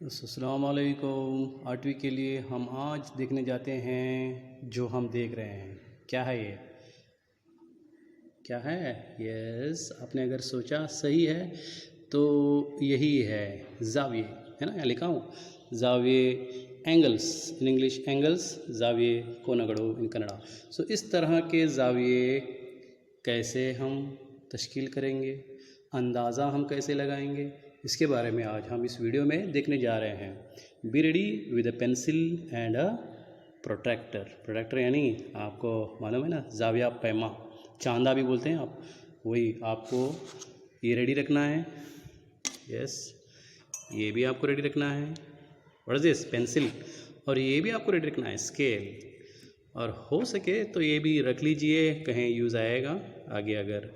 अस्सलाम वालेकुम। 8वीं के लिए हम आज देखने जाते हैं जो हम देख रहे हैं। क्या है ये? क्या है? यस, आपने अगर सोचा सही है तो यही है ज़ाविये, है ना? यहाँ लिखा हूँ ज़ाविये एंगल्स इन इंग्लिश, एंगल्स ज़ाविये कोनगड़ो इन कन्नड़ा। सो इस तरह के ज़ाविये कैसे हम तश्कील करेंगे, अंदाज़ा हम कैसे लगाएंगे, इसके बारे में आज हम इस वीडियो में देखने जा रहे हैं। Be ready with a pencil and a protractor. Protractor यानी आपको मालूम है ना, ज़ाविया पैमा, चांदा भी बोलते हैं आप, वही आपको ये रेडी रखना है। यस, ये भी आपको रेडी रखना है। What is this? पेंसिल। और ये भी आपको रेडी रखना है, स्केल। और हो सके तो ये भी रख लीजिए, कहीं यूज़ आएगा आगे। अगर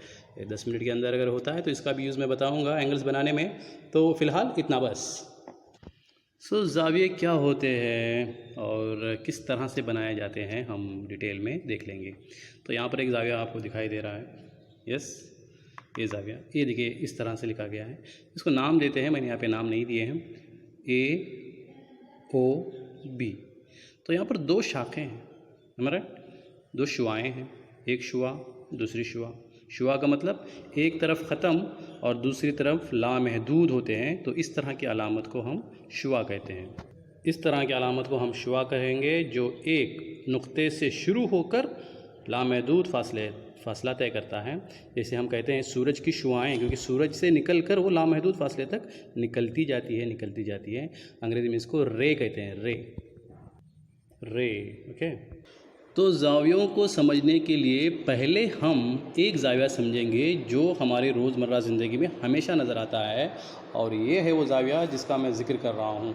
10 मिनट के अंदर अगर होता है तो इसका भी यूज़ मैं बताऊंगा एंगल्स बनाने में। तो फ़िलहाल इतना बस। ज़ाविये क्या होते हैं और किस तरह से बनाए जाते हैं हम डिटेल में देख लेंगे। तो यहाँ पर एक ज़ाविया आपको दिखाई दे रहा है। यस, ये ज़ाविया, ये देखिए इस तरह से लिखा गया है। इसको नाम देते हैं, मैंने यहाँ पे नाम नहीं दिए हैं, AOB। तो यहाँ पर दो शाखें हैं हमारा, दो शुआएँ हैं, एक शुआ दूसरी शुआ। शुआ का मतलब एक तरफ ख़त्म और दूसरी तरफ लामहदूद होते हैं, तो इस तरह की अलामत को हम शुआ कहते हैं। इस तरह की अलामत को हम शुआ कहेंगे जो एक नुक्ते से शुरू होकर लामहदूद फासला तय करता है। जैसे हम कहते हैं सूरज की शुआएँ, क्योंकि सूरज से निकल कर वो लामहदूद फासले तक निकलती जाती है। अंग्रेज़ी में इसको रे कहते हैं, रे। ओके, तो ज़ावियों को समझने के लिए पहले हम एक ज़ाविया समझेंगे जो हमारे रोज़मर्रा ज़िंदगी में हमेशा नज़र आता है, और ये है वो ज़ाविया जिसका मैं ज़िक्र कर रहा हूँ।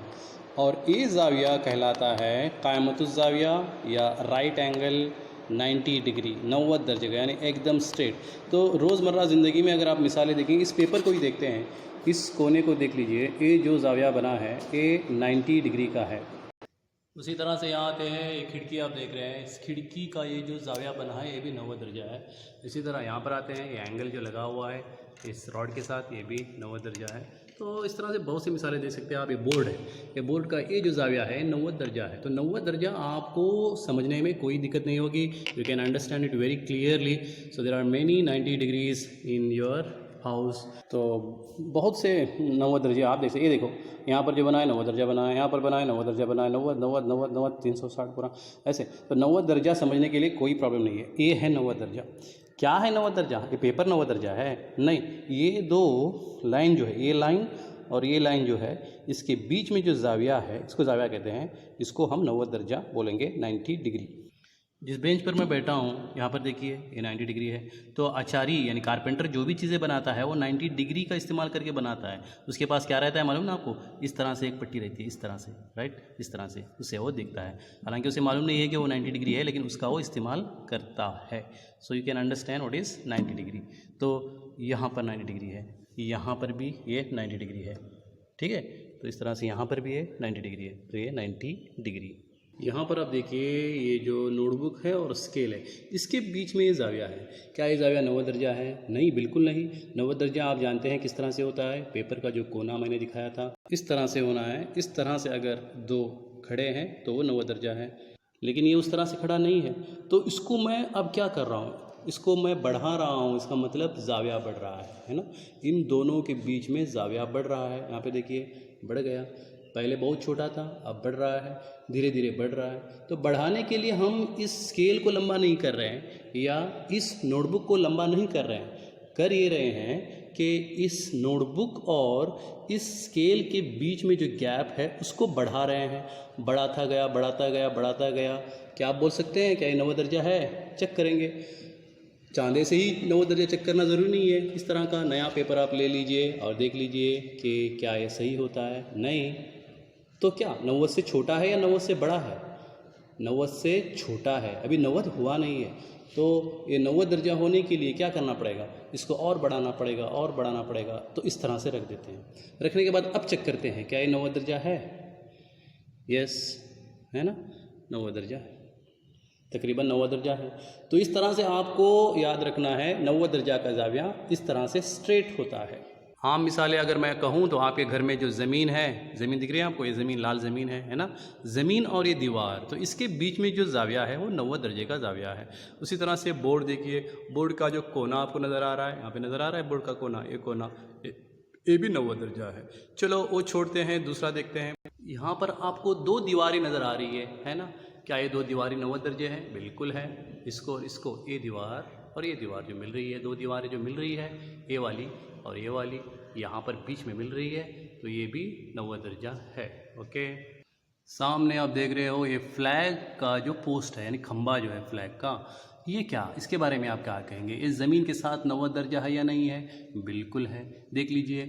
और ये ज़ाविया कहलाता है क़ायमतुज़ ज़ाविया या राइट एंगल 90 डिग्री, 90 दर्जे का, यानी एकदम स्ट्रेट। तो रोज़मर्रा ज़िंदगी में अगर आप मिसालें देखेंगे, इस पेपर को ही देखते हैं, इस कोने को देख लीजिए, ये जो ज़ाविया बना है ये 90 डिग्री का है। उसी तरह से यहाँ आते हैं, ये खिड़की आप देख रहे हैं, इस खिड़की का ये जो ज़ाविया बना है ये भी 90 दर्जा है। इसी तरह यहाँ पर आते हैं, ये एंगल जो लगा हुआ है इस रॉड के साथ, ये भी 90 दर्जा है। तो इस तरह से बहुत सी मिसालें दे सकते हैं आप। ये बोर्ड है, ये बोर्ड का ये जो ज़ाविया है 90 दर्जा है। तो 90 दर्जा आपको समझने में कोई दिक्कत नहीं होगी, you can understand it very clearly. So there are many 90 degrees in your house. तो बहुत से 90 दर्जे आप देख सकते, ये देखो यहाँ पर जो बना है 90 दर्जा बना है, यहाँ पर बना है 90 दर्जा बना है, 90 90 90 90 360 पूरा ऐसे। तो 90 दर्जा समझने के लिए कोई प्रॉब्लम नहीं है। ये है 90 दर्जा। क्या है 90 दर्जा? ये पेपर 90 दर्जा है? नहीं, ये दो लाइन जो है, ये लाइन और ये लाइन जो है, इसके बीच में जो ज़ाविया है इसको ज़ाविया कहते हैं। इसको हम 90 दर्जा बोलेंगे, 90 डिग्री। जिस बेंच पर मैं बैठा हूँ यहाँ पर देखिए ये 90 डिग्री है। तो आचारी यानी कारपेंटर जो भी चीज़ें बनाता है वो 90 डिग्री का इस्तेमाल करके बनाता है। उसके पास क्या रहता है मालूम ना आपको? इस तरह से एक पट्टी रहती है, इस तरह से, राइट, इस तरह से उससे वो दिखता है। हालांकि उसे मालूम नहीं है कि वो 90 डिग्री है, लेकिन उसका वो इस्तेमाल करता है। So you can understand what is 90 degree. तो यहाँ पर 90 डिग्री है, यहाँ पर भी ये 90 डिग्री है, ठीक है। तो इस तरह से यहाँ पर भी ये 90 डिग्री है, तो ये 90 डिग्री। यहाँ पर आप देखिए ये जो नोटबुक है और स्केल है, इसके बीच में ये ज़ाविया है। क्या ये ज़ाविया 90 दर्जा है? नहीं, बिल्कुल नहीं। 90 दर्जा आप जानते हैं किस तरह से होता है? पेपर का जो कोना मैंने दिखाया था इस तरह से होना है। इस तरह से अगर दो खड़े हैं तो वो 90 दर्जा है, लेकिन ये उस तरह से खड़ा नहीं है। तो इसको मैं अब क्या कर रहा हूँ, इसको मैं बढ़ा रहा हूँ, इसका मतलब ज़ाविया बढ़ रहा है ना। इन दोनों के बीच में ज़ाविया बढ़ रहा है। यहाँ पे देखिए बढ़ गया, पहले बहुत छोटा था अब बढ़ रहा है, धीरे धीरे बढ़ रहा है। तो बढ़ाने के लिए हम इस स्केल को लंबा नहीं कर रहे हैं या इस नोटबुक को लंबा नहीं कर रहे हैं, कर ये रहे हैं कि इस नोटबुक और इस स्केल के बीच में जो गैप है उसको बढ़ा रहे हैं। बढ़ाता गया बढ़ाता गया बढ़ाता गया। क्या आप बोल सकते हैं क्या ये 90 दर्जा है? चेक करेंगे। चांदे से ही 90 दर्जा चेक करना ज़रूरी नहीं है। इस तरह का नया पेपर आप ले लीजिए और देख लीजिए कि क्या ये सही होता है। नहीं तो क्या 90 से छोटा है या 90 से बड़ा है? 90 से छोटा है, अभी 90 हुआ नहीं है। तो ये 90 दर्जा होने के लिए क्या करना पड़ेगा? इसको और बढ़ाना पड़ेगा और बढ़ाना पड़ेगा। तो इस तरह से रख देते हैं। रखने के बाद अब चेक करते हैं क्या ये 90 दर्जा है? यस, है ना, 90 दर्जा है, तकरीबन 90 दर्जा है। तो इस तरह से आपको याद रखना है 90 दर्जा का ज़ाविया इस तरह से स्ट्रेट होता है। आम मिसालें अगर मैं कहूँ तो आपके घर में जो ज़मीन है, ज़मीन दिख रही है आपको, ये ज़मीन लाल ज़मीन है ना, ज़मीन और ये दीवार, तो इसके बीच में जो ज़ाविया है वो 90 दर्जे का ज़ाविया है। उसी तरह से बोर्ड देखिए, बोर्ड का जो कोना आपको नज़र आ रहा है, यहाँ पे नज़र आ रहा है बोर्ड का कोना, ये भी 90 दर्जा है। चलो वो छोड़ते हैं, दूसरा देखते हैं। यहाँ पर आपको दो दीवारें नज़र आ रही है ना, क्या ये दो दीवारें 90 दर्जे हैं? बिल्कुल है। इसको और इसको, ये दीवार और ये दीवार जो मिल रही है, दो दीवारें जो मिल रही है, ये वाली और ये वाली यहाँ पर बीच में मिल रही है, तो ये भी 90 दर्जा है। ओके, सामने आप देख रहे हो ये फ्लैग का जो पोस्ट है, यानी खंबा जो है फ्लैग का, ये क्या, इसके बारे में आप क्या कहेंगे? इस ज़मीन के साथ 90 दर्जा है या नहीं है? बिल्कुल है। देख लीजिए,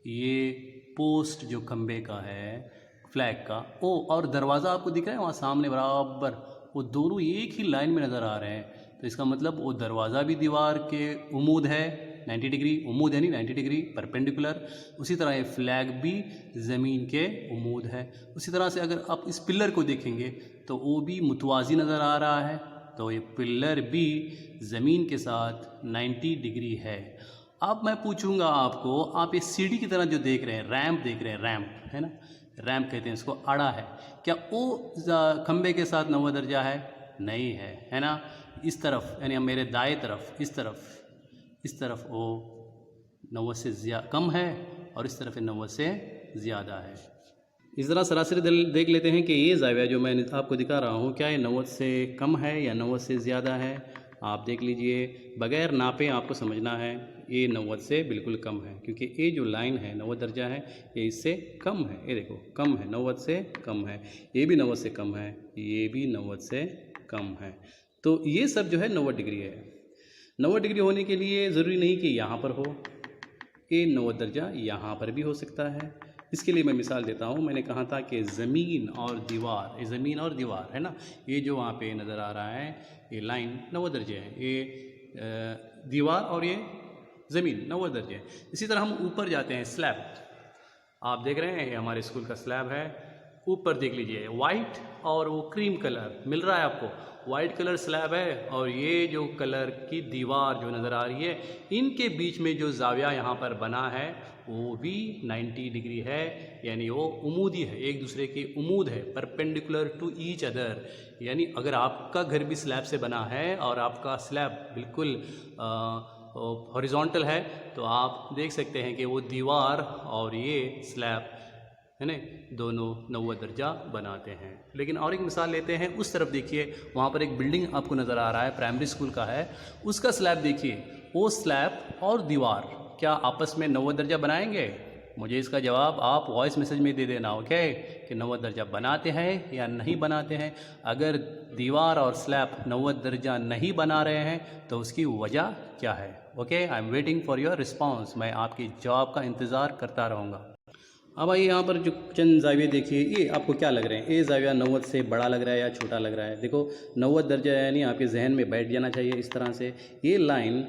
ये पोस्ट जो खंबे का है फ्लैग का, ओ और दरवाज़ा आपको दिख रहा है वहाँ सामने बराबर, वो दोनों एक ही लाइन में नज़र आ रहे हैं, तो इसका मतलब वो दरवाज़ा भी दीवार के उम्मूद है 90 डिग्री, उम्मूद है नहीं 90 डिग्री परपेंडिकुलर। उसी तरह ये फ्लैग भी ज़मीन के उम्मूद है। उसी तरह से अगर आप इस पिलर को देखेंगे तो वो भी मुतवाज़ी नज़र आ रहा है, तो ये पिलर भी ज़मीन के साथ 90 डिग्री है। अब मैं पूछूंगा आपको, आप ये सीढ़ी की तरह जो देख रहे हैं, रैंप देख रहे हैं, रैंप है ना, रैंप कहते हैं इसको, आड़ा है, क्या वो खंबे के साथ 90 दर्जा है? नहीं है ना। इस तरफ यानी मेरे दाएं तरफ, इस तरफ वो 90 से कम है और इस तरफ 90 से ज़्यादा है। इस तरह सरासरी देख लेते हैं कि ये ज़ाविया जो मैं आपको दिखा रहा हूँ, क्या ये 90 से कम है या 90 से ज़्यादा है? आप देख लीजिए, बग़ैर नापे आपको समझना है, ये 90 से बिल्कुल कम है, क्योंकि ये जो लाइन है 90 दर्जा है, ये इससे कम है। ये देखो, कम है, 90 से कम है, ये भी 90 से कम है, ये भी 90 से कम है। तो ये सब जो है 90 डिग्री है। 90 डिग्री होने के लिए ज़रूरी नहीं कि यहाँ पर हो, ये 90 दर्जा यहाँ पर भी हो सकता है। इसके लिए मैं मिसाल देता हूँ। मैंने कहा था कि ज़मीन और दीवार, ये ज़मीन और दीवार है ना, ये जो वहाँ पे नज़र आ रहा है, ये लाइन 90 दर्जे है, ये दीवार और ये ज़मीन 90 दर्जे है। इसी तरह हम ऊपर जाते हैं, स्लैब आप देख रहे हैं, ये हमारे स्कूल का स्लैब है। ऊपर देख लीजिए, वाइट और वो क्रीम कलर मिल रहा है आपको, वाइट कलर स्लैब है और ये जो कलर की दीवार जो नज़र आ रही है, इनके बीच में जो ज़ाविया यहाँ पर बना है वो भी 90 डिग्री है, यानी वो उमूदी है, एक दूसरे की उमूद है, परपेंडिकुलर टू ईच अदर। यानी अगर आपका घर भी स्लैब से बना है और आपका स्लैब बिल्कुल हॉरिजॉन्टल है, तो आप देख सकते हैं कि वो दीवार और ये स्लैब है ना, दोनों 90 दर्जा बनाते हैं। लेकिन और एक मिसाल लेते हैं, उस तरफ देखिए, वहाँ पर एक बिल्डिंग आपको नज़र आ रहा है, प्राइमरी स्कूल का है, उसका स्लैब देखिए, वो स्लैब और दीवार क्या आपस में 90 दर्जा बनाएंगे? मुझे इसका जवाब आप वॉइस मैसेज में दे देना, ओके, कि 90 दर्जा बनाते हैं या नहीं बनाते हैं। अगर दीवार और स्लैब 90 दर्जा नहीं बना रहे हैं तो उसकी वजह क्या है? Okay, I am waiting for your response, मैं आपके जवाब का इंतज़ार करता रहूँगा। अब आइए, यहाँ पर जो चंद ज़ाविये देखिए, ये आपको क्या लग रहे हैं? ये ज़ाविया 90 से बड़ा लग रहा है या छोटा लग रहा है? देखो, 90 दर्जा यानी आपके जहन में बैठ जाना चाहिए इस तरह से, ये लाइन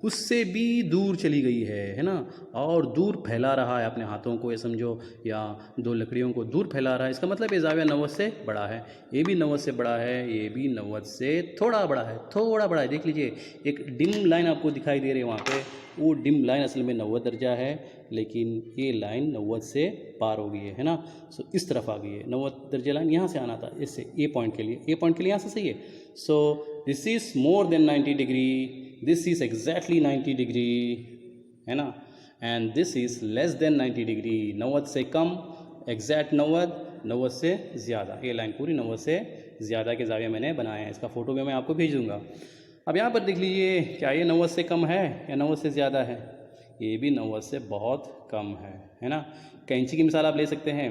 उससे भी दूर चली गई है ना, और दूर फैला रहा है अपने हाथों को, ये समझो, या दो लकड़ियों को दूर फैला रहा है। इसका मतलब ये ज़ाविया 90 से बड़ा है, ये भी 90 से बड़ा है, ये भी 90 से थोड़ा बड़ा है, थोड़ा बड़ा है। देख लीजिए, एक डिम लाइन आपको दिखाई दे रही है वहाँ पे, वो डिम लाइन असल में 90 दर्जा है, लेकिन ये लाइन 90 से पार हो गई है ना। सो इस तरफ आ गई है 90 दर्जा लाइन, यहाँ से आना था, इससे ए पॉइंट के लिए, यहाँ से सही है। So this is more than 90 degree, this is exactly 90 degree, है ना, and this is less than 90 degree, 90 से कम, एग्जैक्ट 90 से ज़्यादा। ये लाइन पूरी 90 से ज़्यादा के ज़ाविया मैंने बनाए हैं, इसका फ़ोटो भी मैं आपको भेज दूँगा। अब यहाँ पर देख लीजिए, क्या ये 90 से कम है या 90 से ज़्यादा है? ये भी 90 से बहुत कम है ना। कैंची की मिसाल आप ले सकते हैं।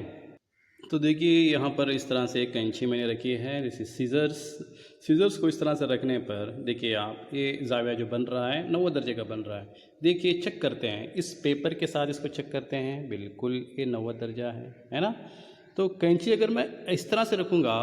तो देखिए, यहाँ पर इस तरह से एक कैंची मैंने रखी है, जैसे सीज़र्स को इस तरह से रखने पर देखिए आप, ये ज़ाविया जो बन रहा है 90 दर्जे का बन रहा है। देखिए, चेक करते हैं, इस पेपर के साथ इसको चेक करते हैं, बिल्कुल ये 90 दर्जा है ना। तो कैंची अगर मैं इस तरह से रखूँगा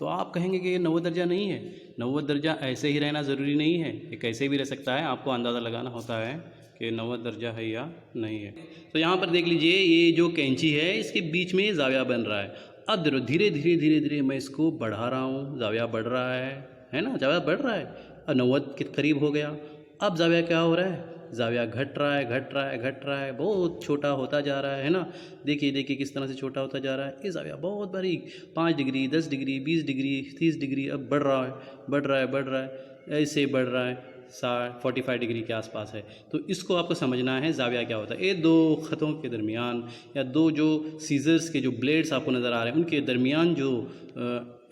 तो आप कहेंगे कि ये 90 दर्जा नहीं है। 90 दर्जा ऐसे ही रहना ज़रूरी नहीं है, ये कैसे भी रह सकता है, आपको अंदाज़ा लगाना होता है कि 90 दर्जा है या नहीं है। तो यहाँ पर देख लीजिए, ये जो कैंची है इसके बीच में ज़ाविया बन रहा है। अब धीरे धीरे मैं इसको बढ़ा रहा हूँ, ज़ाविया बढ़ रहा है ना, ज़ाविया बढ़ रहा है, अब 90 के करीब हो गया। अब ज़ाविया क्या हो रहा है? जाविया घट रहा है, घट रहा है, घट रहा है, बहुत छोटा होता जा रहा है ना। देखिए देखिए किस तरह से छोटा होता जा रहा है। ये जाविया बहुत बारीक 5 डिग्री, 10 डिग्री, 20 डिग्री, 30 डिग्री, अब बढ़ रहा है, बढ़ रहा है, बढ़ रहा है, ऐसे बढ़ रहा है, 45 डिग्री के आसपास है। तो इसको आपको समझना है जाविया क्या होता है। ये दो ख़तों के दरमियान या दो जो सीजर्स के जो ब्लेड्स आपको नज़र आ रहे हैं उनके दरमियान जो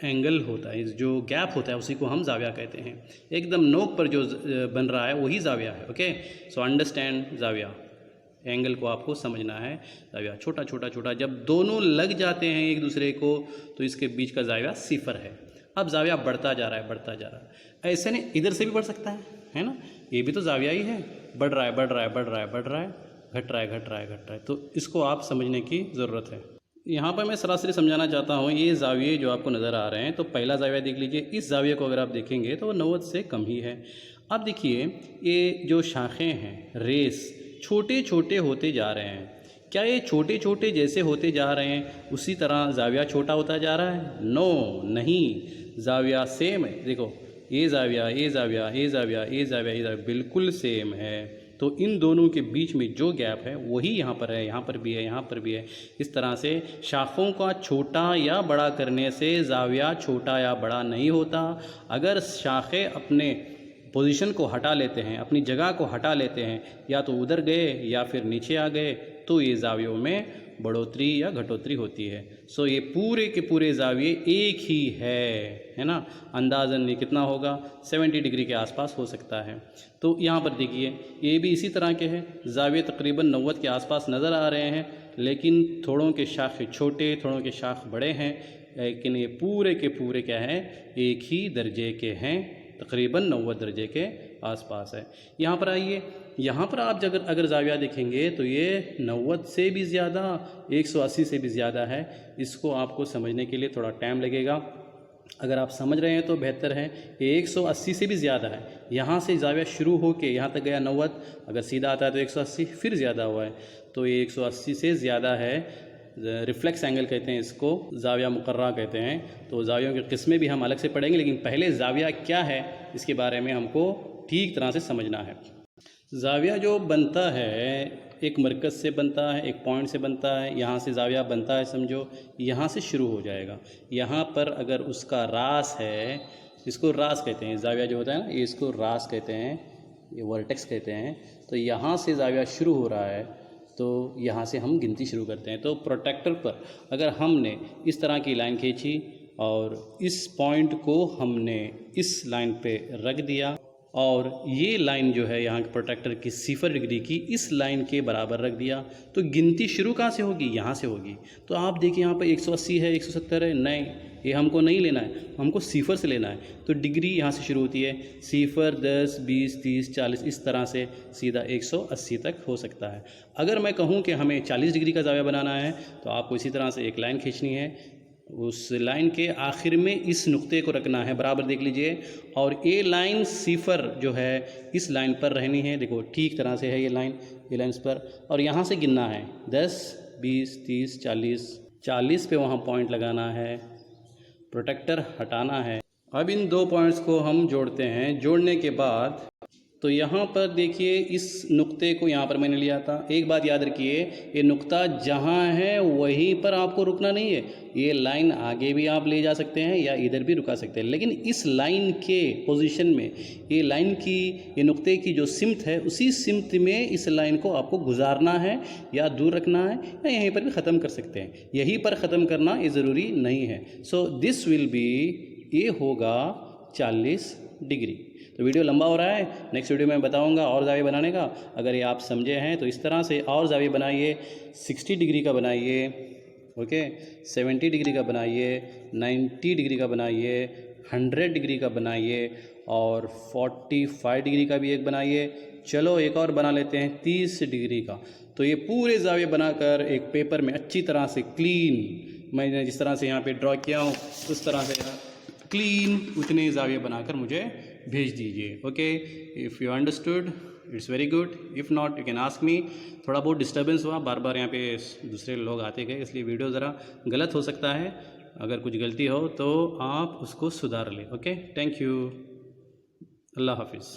एंगल होता है, जो गैप होता है, उसी को हम जाविया कहते हैं। एकदम नोक पर जो बन रहा है वही जाविया है। ओके, सो अंडरस्टैंड जाविया, एंगल को आपको समझना है। जाविया छोटा छोटा छोटा जब दोनों लग जाते हैं एक दूसरे को तो इसके बीच का जाविया सिफर है। अब जाविया बढ़ता जा रहा है, बढ़ता जा रहा है। ऐसे नहीं, इधर से भी बढ़ सकता है ना, ये भी तो जाविया ही है। बढ़ रहा है, बढ़ रहा है, बढ़ रहा है, बढ़ रहा है, घट रहा है, घट रहा है, घट रहा है। तो इसको आप समझने की ज़रूरत है। यहाँ पर मैं सरासरी समझाना चाहता हूँ। ये जाविये जो आपको नज़र आ रहे हैं, तो पहला जाविया देख लीजिए। इस जाविये को अगर आप देखेंगे तो वो 90 से कम ही है। अब देखिए ये जो शाखें हैं, रेस छोटे छोटे होते जा रहे हैं। क्या ये छोटे छोटे जैसे होते जा रहे हैं उसी तरह जाविया छोटा होता जा रहा है? नो, नहीं, जाविया सेम है। देखो ये जाविया, ये जाविया, ये जाविया, ये जाविया, ये जाविया बिल्कुल सेम है। तो इन दोनों के बीच में जो गैप है वही यहाँ पर है, यहाँ पर भी है, यहाँ पर भी है। इस तरह से शाखों का छोटा या बड़ा करने से जाविया छोटा या बड़ा नहीं होता। अगर शाखें अपने पोजीशन को हटा लेते हैं, अपनी जगह को हटा लेते हैं, या तो उधर गए या फिर नीचे आ गए, तो ये जावियों में बढ़ोतरी या घटोतरी होती है। सो ये पूरे के पूरे जाविये एक ही है ना। अंदाज़न ये कितना होगा? 70 डिग्री के आसपास हो सकता है। तो यहाँ पर देखिए ये भी इसी तरह के हैं। जाविये तकरीबन 90 के आसपास नज़र आ रहे हैं, लेकिन थोड़ों के शाख छोटे, थोड़ों के शाख बड़े हैं, लेकिन ये पूरे के पूरे क्या हैं? एक ही दर्जे के हैं, तकरीबन 90 दर्जे के आसपास है। यहाँ पर आइए, यहाँ पर आप अगर जाविया देखेंगे तो ये 90 से भी ज़्यादा, 180 से भी ज़्यादा है। इसको आपको समझने के लिए थोड़ा टाइम लगेगा। अगर आप समझ रहे हैं तो बेहतर है। ये 180 से भी ज़्यादा है। यहाँ से जाविया शुरू होके यहाँ तक गया 90, अगर सीधा आता है तो 180, फिर ज़्यादा हुआ है, तो ये 180 से ज़्यादा है। रिफ्लेक्स एंगल कहते हैं इसको, जाविया मुकर्रा कहते हैं। तो जावियों की किस्में भी हम अलग से पढ़ेंगे, लेकिन पहले जाविया क्या है इसके बारे में हमको ठीक तरह से समझना है। जाविया जो बनता है एक मरकज़ से बनता है, एक पॉइंट से बनता है। यहाँ से जाविया बनता है, समझो यहाँ से शुरू हो जाएगा। यहाँ पर अगर उसका रास है, इसको रास कहते हैं, जाविया जो होता है ना, ये इसको रास कहते हैं, ये वर्टेक्स कहते हैं। तो यहाँ से जाविया शुरू हो रहा है, तो यहाँ से हम गिनती शुरू करते हैं। तो प्रोटेक्टर पर अगर हमने इस तरह की लाइन खींची और इस पॉइंट को हमने इस लाइन पे रख दिया, और ये लाइन जो है यहाँ के प्रोटेक्टर की 0 डिग्री की इस लाइन के बराबर रख दिया, तो गिनती शुरू कहाँ से होगी? यहाँ से होगी। तो आप देखिए यहाँ पर 180 है, 170 है, नहीं, ये हमको नहीं लेना है, हमको 0 से लेना है। तो डिग्री यहाँ से शुरू होती है, 0, 10, 20, 30, 40, इस तरह से सीधा 180 तक हो सकता है। अगर मैं कहूँ कि हमें 40 डिग्री का जाविया बनाना है, तो आपको इसी तरह से एक लाइन खींचनी है, उस लाइन के आखिर में इस नुक्ते को रखना है, बराबर देख लीजिए, और ये लाइन 0 जो है इस लाइन पर रहनी है। देखो ठीक तरह से है ये लाइन इस पर, और यहाँ से गिनना है 10, 20, 30, 40 पे वहाँ पॉइंट लगाना है, प्रोटेक्टर हटाना है। अब इन दो पॉइंट्स को हम जोड़ते हैं। जोड़ने के बाद तो यहाँ पर देखिए इस नुक्ते को यहाँ पर मैंने लिया था। एक बात याद रखिए, ये नुक्ता जहाँ है वहीं पर आपको रुकना नहीं है। ये लाइन आगे भी आप ले जा सकते हैं या इधर भी रुका सकते हैं, लेकिन इस लाइन के पोजीशन में, ये लाइन की, ये नुक्ते की जो सिमत है, उसी सिमत में इस लाइन को आपको गुजारना है या दूर रखना है, या यहीं पर भी ख़त्म कर सकते हैं। यहीं पर ख़त्म करना ये ज़रूरी नहीं है। सो दिस विल बी, ये होगा 40 डिग्री। तो वीडियो लंबा हो रहा है, नेक्स्ट वीडियो में बताऊंगा और जाविया बनाने का। अगर ये आप समझे हैं तो इस तरह से और जाविया बनाइए। 60 डिग्री का बनाइए, ओके, 70 डिग्री का बनाइए, 90 डिग्री का बनाइए, 100 डिग्री का बनाइए, और 45 डिग्री का भी एक बनाइए। चलो एक और बना लेते हैं 30 डिग्री का। तो ये पूरे जाविया बनाकर एक पेपर में अच्छी तरह से क्लीन, मैंने जिस तरह से यहाँ पे ड्रॉ किया हूँ उस तरह से क्लीन उतने जाविया बनाकर मुझे भेज दीजिए। Okay, if you understood it's very good, if not you can ask me. थोड़ा बहुत डिस्टर्बेंस हुआ, बार बार यहाँ पे दूसरे लोग आते गए, इसलिए वीडियो ज़रा गलत हो सकता है। अगर कुछ गलती हो तो आप उसको सुधार लें। ओके, थैंक यू, अल्लाह हाफिज़।